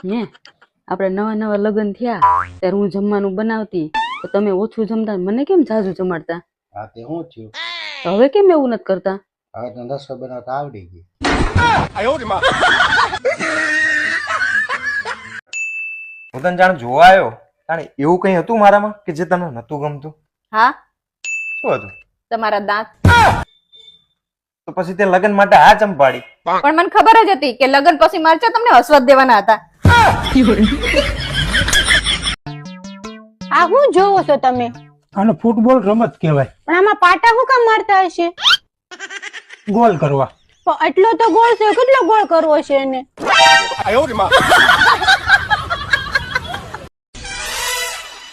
હે આપણે નવા નવા લગ્ન થયા ત્યારે હું જમવાનું બનાવતી તો તમે ઓછું જમતા મને કેમ ઝાઝું જમાડતા? હા તે હું થયું? તો હવે કેમ એવું નથી કરતા? હવે તો રસોઈ બનાવતા આવડી ગઈ. હું તને જાણ જોવા આવ્યો જાણે એવું કઈ હતું મારામાં કે જે તને નતું ગમતું? હા, શું હતું? તમારા દાંત. તો પછી તે લગ્ન માટે આ ચંપાડી? પણ મને ખબર જ હતી કે લગ્ન પછી મારચા તમને હસવત દેવાના હતા. આ શું જોવો છો તમે? આને ફૂટબોલ રમત કહેવાય. પણ આમાં પાટા શું કામ મારતા હશે? ગોલ કરવા. પણ એટલો તો ગોળ છે, કેટલો ગોળ કરવો છે એને?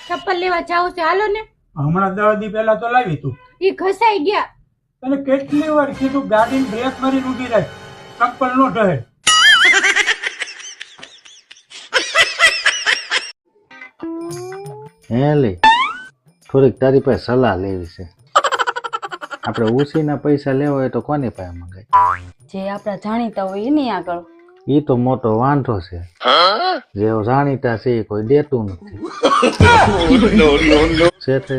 ચપ્પલ લેવા જાવ છે, હાલો ને. હમણાં 10 દી પહેલા તો લાવી તું. ઈ ઘસાઈ ગયા. તને કેટલી વાર કીધું ગાડીને બ્રેક મારીને ઊભી રાખ, ચપ્પલ નો ઢહે. હે લે થોડીક તારી પાસે સલાહ લેવી છે. આપણે ઉસીના પૈસા લેવા હોય તો કોની પાસે મંગાય? જે આપણા જાણીતા હોય એની આગળ. ઈ તો મોટો વાંધો છે. જે જાણીતા છે એ કોઈ દેતું નથી. છે તે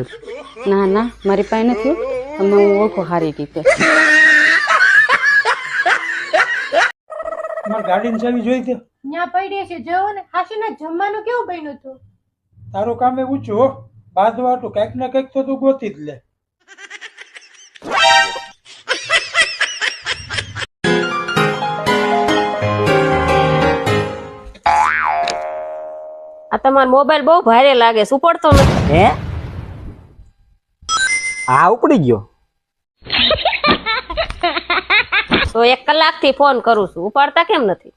ના ના મારી પાસે નથી, તમને હું ઓળખો સારી રીતે. મારી ગાડીની ચાવી જોઈ દે. ન્યા પડી છે, જોવો ને. હાશીના જમવાનું કેવું બન્યું હતું? તારું કામ એવું છે હો, બાદવાટું કંઈક ને કંઈક તો તું ગોતી જ લે. આ તમારો મોબાઈલ બહુ ભારે લાગે છે, ઉપડતો નથી. હે આ ઉપડી ગયો? તો 1 કલાકથી ફોન કરું છું, ઉપાડતા કેમ નથી?